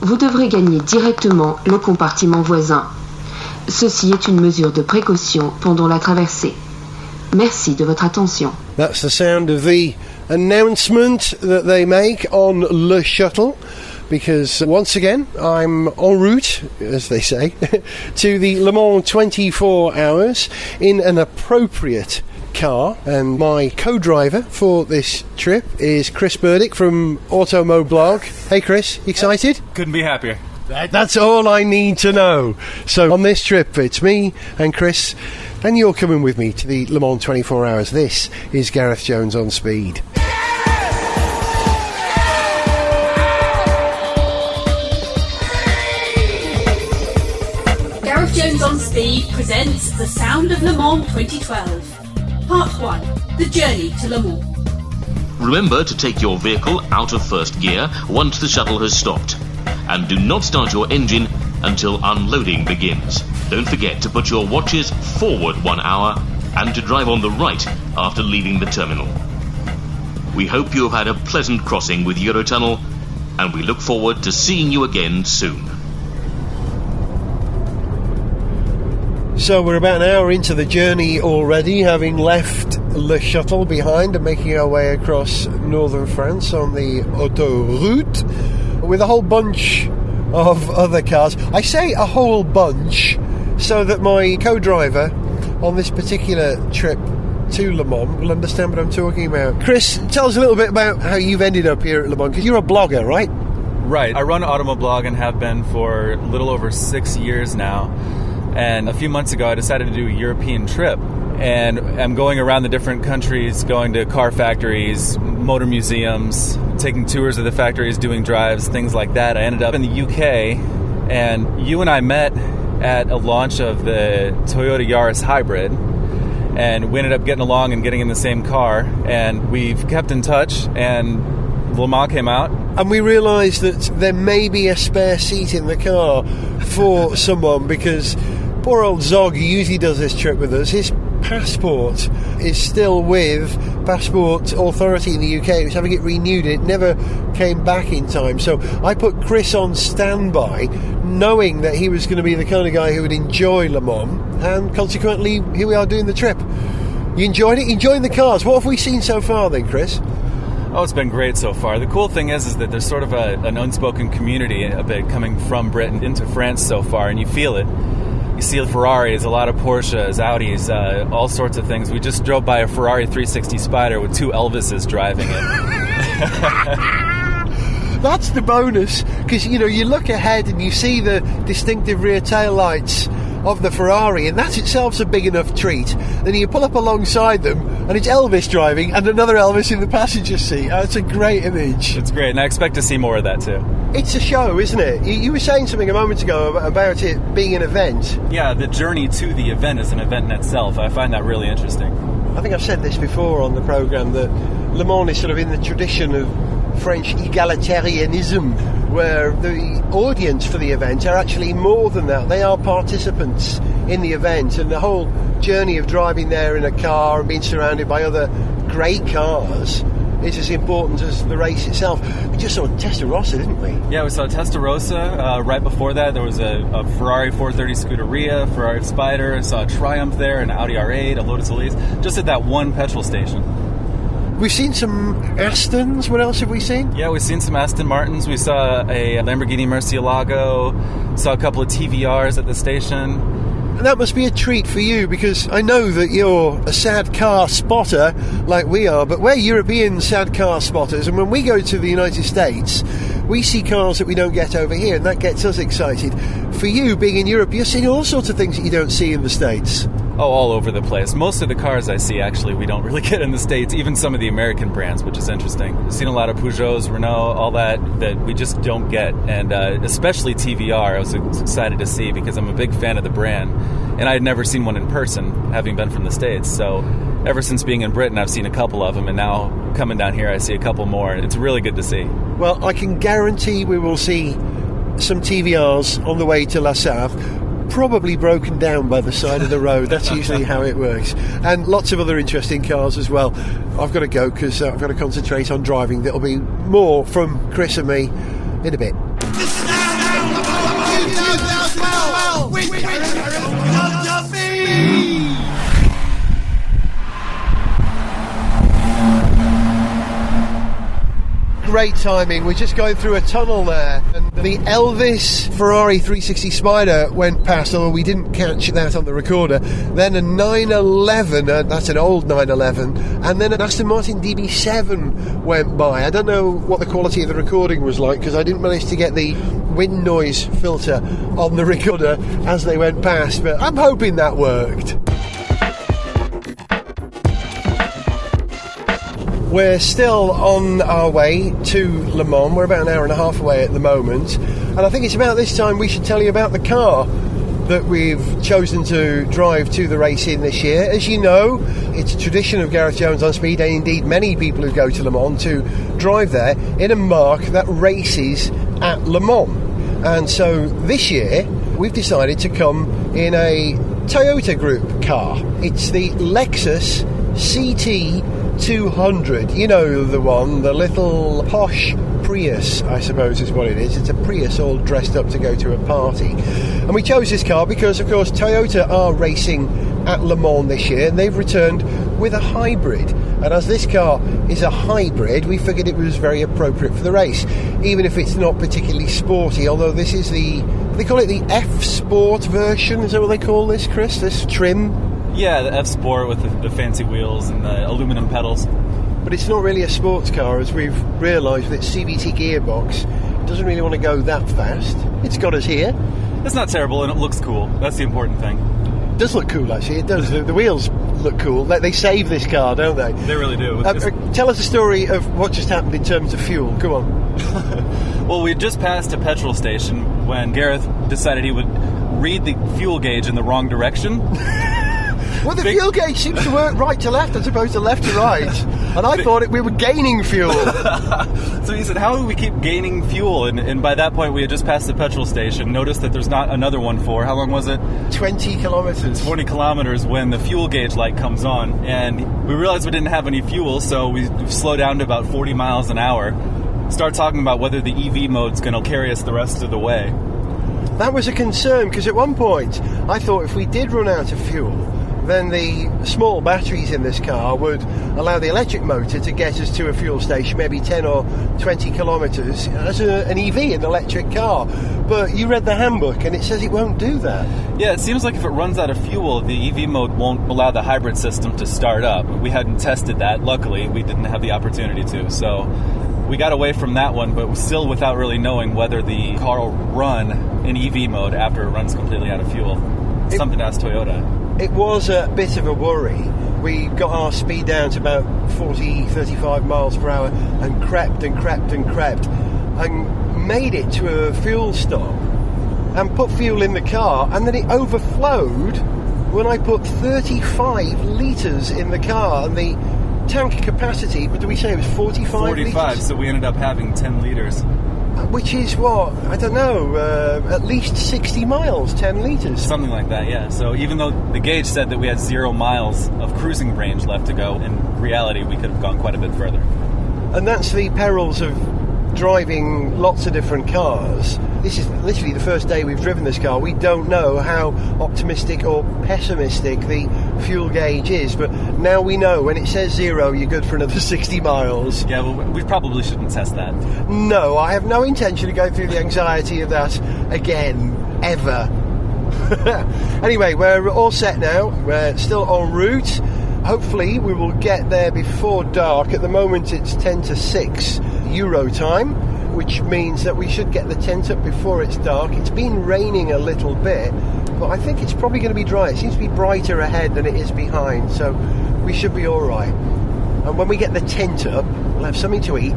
vous devrez gagner directement le compartiment voisin. Ceci est une mesure de précaution pendant la traversée. Merci de votre attention. That's the sound of the announcement that they make on Le Shuttle, because once again I'm en route, as they say, to the Le Mans 24 hours in an appropriate car, and my co-driver for this trip is Chris Burdick from Automo Blog. Hey Chris, excited? Couldn't be happier. That's all I need to know. So on this trip it's me and Chris, and you're coming with me to the Le Mans 24 hours. This is Gareth Jones on Speed. Gareth Jones on Speed presents The Sound of Le Mans 2012. Part 1. The Journey to Le Mans. Remember to take your vehicle out of first gear once the shuttle has stopped. And do not start your engine until unloading begins. Don't forget to put your watches forward 1 hour and to drive on the right after leaving the terminal. We hope you have had a pleasant crossing with Eurotunnel, and we look forward to seeing you again soon. So we're about an hour into the journey already, having left Le Shuttle behind and making our way across northern France on the autoroute with a whole bunch of other cars. I say a whole bunch so that my co-driver on this particular trip to Le Mans will understand what I'm talking about. Chris, tell us a little bit about how you've ended up here at Le Mans, because you're a blogger, right? Right. I run Automo Blog and have been for a little over 6 years now. And a few months ago, I decided to do a European trip. And I'm going around the different countries, going to car factories, motor museums, taking tours of the factories, doing drives, things like that. I ended up in the UK, and you and I met at a launch of the Toyota Yaris Hybrid. And we ended up getting along and getting in the same car. And we've kept in touch, and Le Mans came out. And we realised that there may be a spare seat in the car for someone, because poor old Zog, who usually does this trip with us, his passport is still with Passport Authority in the UK. It was having it renewed. It never came back in time. So I put Chris on standby, knowing that he was going to be the kind of guy who would enjoy Le Mans, and consequently here we are doing the trip. You enjoyed it? Enjoying the cars? What have we seen so far then, Chris? Oh, it's been great so far. The cool thing is that there's sort of an unspoken community a bit coming from Britain into France so far, and you feel it. You see Ferraris, a lot of Porsches, Audis, all sorts of things. We just drove by a Ferrari 360 Spider with 2 Elvises driving it. That's the bonus, because you look ahead and you see the distinctive rear tail lights of the Ferrari, and that itself's a big enough treat. Then you pull up alongside them and it's Elvis driving and another Elvis in the passenger seat. It's a great image. It's great, and I expect to see more of that too. It's a show, isn't it? You were saying something a moment ago about it being an event. Yeah, the journey to the event is an event in itself. I find that really interesting. I think I've said this before on the programme, that Le Mans is sort of in the tradition of French egalitarianism, where the audience for the event are actually more than that. They are participants in the event, and the whole journey of driving there in a car and being surrounded by other great cars is as important as the race itself. We just saw Testarossa, didn't we? Yeah, we saw Testarossa. Right before that, there was a Ferrari 430 Scuderia, Ferrari Spider. I saw a Triumph there, an Audi R8, a Lotus Elise, just at that one petrol station. We've seen some Astons. What else have we seen? Yeah, we've seen some Aston Martins. We saw a Lamborghini Murcielago, saw a couple of TVRs at the station. And that must be a treat for you, because I know that you're a sad car spotter like we are, but we're European sad car spotters, and when we go to the United States, we see cars that we don't get over here, and that gets us excited. For you, being in Europe, you're seeing all sorts of things that you don't see in the States. Oh, all over the place. Most of the cars I see, actually, we don't really get in the States, even some of the American brands, which is interesting. I've seen a lot of Peugeots, Renault, all that we just don't get, and especially TVR I was excited to see, because I'm a big fan of the brand, and I had never seen one in person, having been from the States, so ever since being in Britain, I've seen a couple of them, and now coming down here, I see a couple more. It's really good to see. Well, I can guarantee we will see some TVRs on the way to La Sarthe, probably broken down by the side of the road. That's usually how it works. And lots of other interesting cars as well. I've got to go, because I've got to concentrate on driving. There'll be more from Chris and me in a bit. great timing. We're just going through a tunnel there, and the Elvis Ferrari 360 Spider went past, although we didn't catch that on the recorder. Then a 911, that's an old 911, and then an Aston Martin DB7 went by. I don't know what the quality of the recording was like, because I didn't manage to get the wind noise filter on the recorder as they went past, but I'm hoping that worked. We're still on our way to Le Mans. We're about an hour and a half away at the moment, and I think it's about this time we should tell you about the car that we've chosen to drive to the race in this year. As you know, it's a tradition of Gareth Jones on Speed, and indeed many people who go to Le Mans, to drive there in a marque that races at Le Mans. And so this year we've decided to come in a Toyota Group car. It's the Lexus CT200, you know the one, the little posh Prius, I suppose is what it is. It's a Prius all dressed up to go to a party. And we chose this car because, of course, Toyota are racing at Le Mans this year, and they've returned with a hybrid. And as this car is a hybrid, we figured it was very appropriate for the race, even if it's not particularly sporty, although this is they call it the F-Sport version, is that what they call this, Chris, this trim? Yeah, the F-Sport with the fancy wheels and the aluminum pedals. But it's not really a sports car, as we've realised with its CVT gearbox. It doesn't really want to go that fast. It's got us here. It's not terrible, and it looks cool. That's the important thing. It does look cool, actually. It does. The wheels look cool. They save this car, don't they? They really do. Tell us the story of what just happened in terms of fuel. Go on. Well, we just passed a petrol station when Gareth decided he would read the fuel gauge in the wrong direction. Well, the fuel gauge seems to work right to left as opposed to left to right. And I thought we were gaining fuel. So he said, how do we keep gaining fuel? And by that point, we had just passed the petrol station, noticed that there's not another one for, how long was it? 20 kilometres. 20 kilometres when the fuel gauge light comes on. And we realized we didn't have any fuel, so we slow down to about 40 miles an hour. Start talking about whether the EV mode's going to carry us the rest of the way. That was a concern, because at one point, I thought if we did run out of fuel, then the small batteries in this car would allow the electric motor to get us to a fuel station, maybe 10 or 20 kilometres, as an EV, an electric car. But you read the handbook and it says it won't do that. Yeah, it seems like if it runs out of fuel, the EV mode won't allow the hybrid system to start up. We hadn't tested that. Luckily, we didn't have the opportunity to. So we got away from that one, but still without really knowing whether the car will run in EV mode after it runs completely out of fuel. It's something to ask Toyota. It was a bit of a worry. We got our speed down to about 40, 35 miles per hour and crept and made it to a fuel stop and put fuel in the car, and then it overflowed when I put 35 litres in the car, and the tank capacity, what did we say, it was 45 litres? 45, so we ended up having 10 litres. Which is what? I don't know, at least 60 miles, 10 litres. Something like that, yeah. So even though the gauge said that we had 0 miles of cruising range left to go, in reality we could have gone quite a bit further. And that's the perils of driving lots of different cars. This is literally the first day we've driven this car. We don't know how optimistic or pessimistic the fuel gauge is, but now we know when it says 0, you're good for another 60 miles. Yeah, well, we probably shouldn't test that. No, I have no intention of going through the anxiety of that again, ever. Anyway, we're all set now. We're still en route. Hopefully we will get there before dark. At the moment it's 10 to 6 Euro time, which means that we should get the tent up before it's dark. It's been raining a little bit, but I think it's probably going to be dry. It seems to be brighter ahead than it is behind, so we should be all right. And when we get the tent up, we'll have something to eat.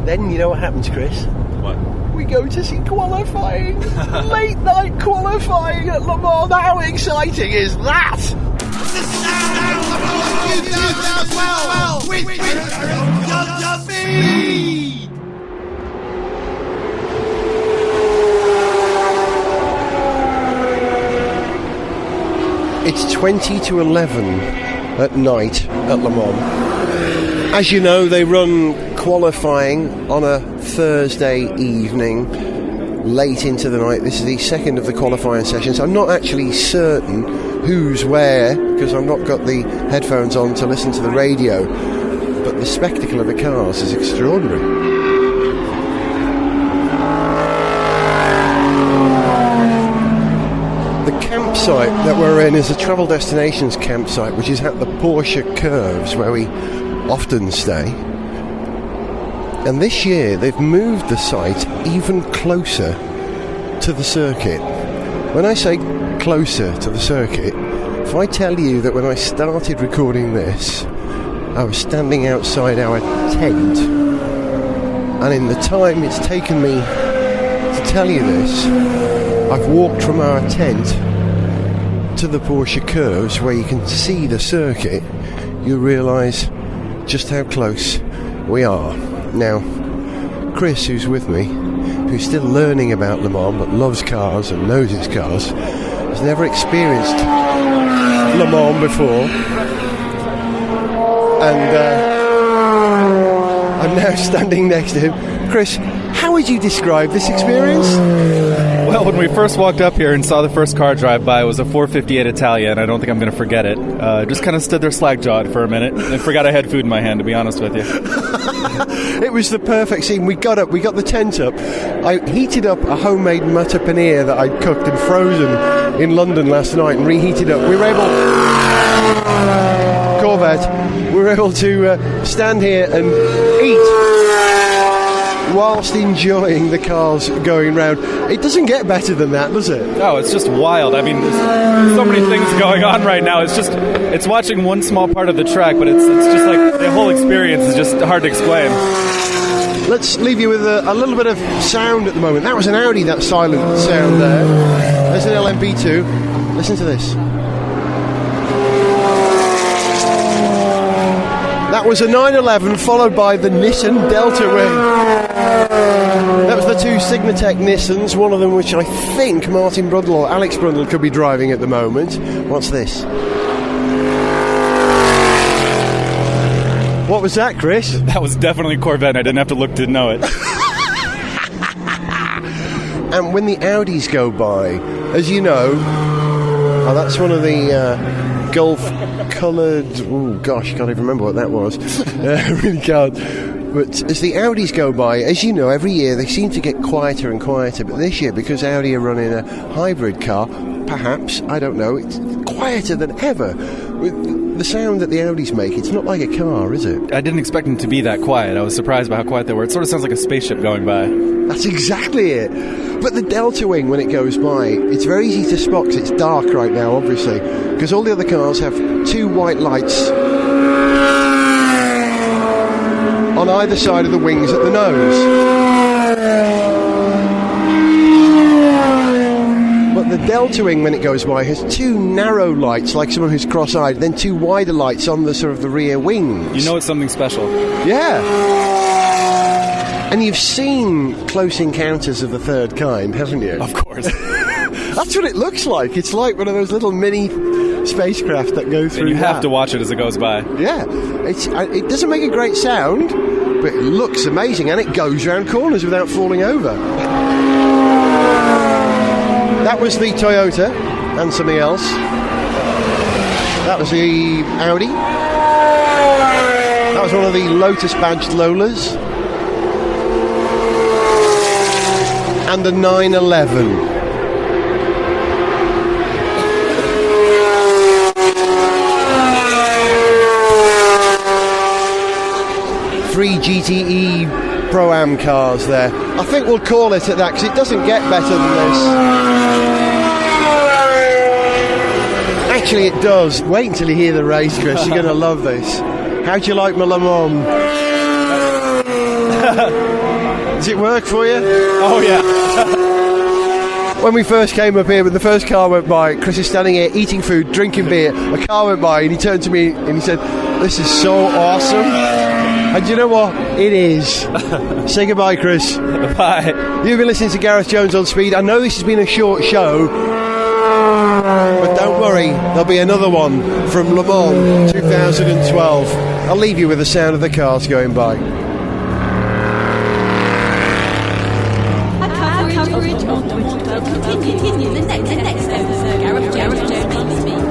Then you know what happens, Chris? What? We go to see qualifying. Late night qualifying at Le Mans. How exciting is that? The sound of Le Mans 2012 with Speed. It's 20 to 11 at night at Le Mans. As you know, they run qualifying on a Thursday evening, late into the night. This is the second of the qualifying sessions. I'm not actually certain who's where, because I've not got the headphones on to listen to the radio, but the spectacle of the cars is extraordinary. campsite that we're in is a Travel Destinations campsite, which is at the Porsche Curves, where we often stay. And this year they've moved the site even closer to the circuit. When I say closer to the circuit, if I tell you that when I started recording this, I was standing outside our tent, and in the time it's taken me to tell you this, I've walked from our tent to the Porsche Curves where you can see the circuit, you realise just how close we are. Now, Chris, who's with me, who's still learning about Le Mans but loves cars and knows his cars, has never experienced Le Mans before, and I'm now standing next to him. Chris, how would you describe this experience? Well, when we first walked up here and saw the first car drive by, it was a 458 Italia, and I don't think I'm going to forget it. Just kind of stood there slack-jawed for a minute and forgot I had food in my hand, to be honest with you. It was the perfect scene. We got up, we got the tent up. I heated up a homemade mutton paneer that I'd cooked and frozen in London last night and reheated up. We were able... Corvette. We were able to stand here and eat whilst enjoying the cars going round. It doesn't get better than that, does it? No, it's just wild. I mean, there's so many things going on right now. It's watching one small part of the track, but it's just like the whole experience is just hard to explain. Let's leave you with a little bit of sound at the moment. That was an Audi, that silent sound there. There's an LMP2. Listen to this. That was a 911 followed by the Nissan Delta Wing. That was the two Signatech Nissans, one of them which I think Martin Brundle or Alex Brundle could be driving at the moment. What's this? What was that, Chris? That was definitely a Corvette. I didn't have to look to know it. And when the Audis go by, as you know, that's one of the Gulf coloured, oh gosh, can't even remember what that was. I really can't. But as the Audis go by, as you know, every year they seem to get quieter and quieter. But this year, because Audi are running a hybrid car, perhaps, I don't know, it's quieter than ever. With the sound that the Audis make, it's not like a car, is it? I didn't expect them to be that quiet. I was surprised by how quiet they were. It sort of sounds like a spaceship going by. That's exactly it. But the Delta Wing, when it goes by, it's very easy to spot because it's dark right now, obviously, because all the other cars have two white lights on either side of the wings at the nose. But the Delta Wing, when it goes by, has two narrow lights, like someone who's cross-eyed, then two wider lights on the sort of the rear wings. You know it's something special. Yeah. And you've seen Close Encounters of the Third Kind, haven't you? Of course. That's what it looks like. It's like one of those little mini spacecraft that go through. And you have to watch it as it goes by. Yeah. It doesn't make a great sound, but it looks amazing, and it goes around corners without falling over. That was the Toyota and something else. That was the Audi. That was one of the Lotus badged Lolas. And a 911. Three GTE Pro-Am cars there. I think we'll call it at that because it doesn't get better than this. Actually, it does. Wait until you hear the race, Chris. You're going to love this. How do you like my Le Mans? Does it work for you? Oh, yeah. When we first came up here, when the first car went by, Chris is standing here eating food, drinking beer. A car went by and he turned to me and he said, "This is so awesome." And you know what? It is. Say goodbye, Chris. Bye. You've been listening to Gareth Jones on Speed. I know this has been a short show, but don't worry, there'll be another one from Le Mans 2012. I'll leave you with the sound of the cars going by. Coverage on 2012 continue the next episode. Gareth Jones on Speed.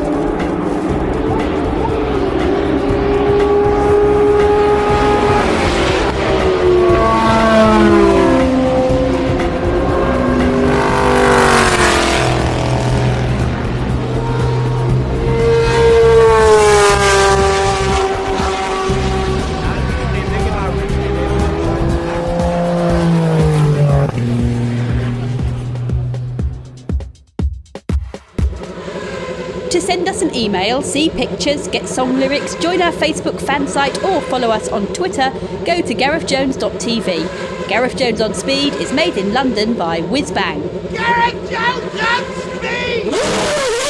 to send us an email, see pictures, get song lyrics, join our Facebook fan site or follow us on Twitter, go to garethjones.tv. Gareth Jones on Speed is made in London by Whiz Bang. Gareth Jones on Speed!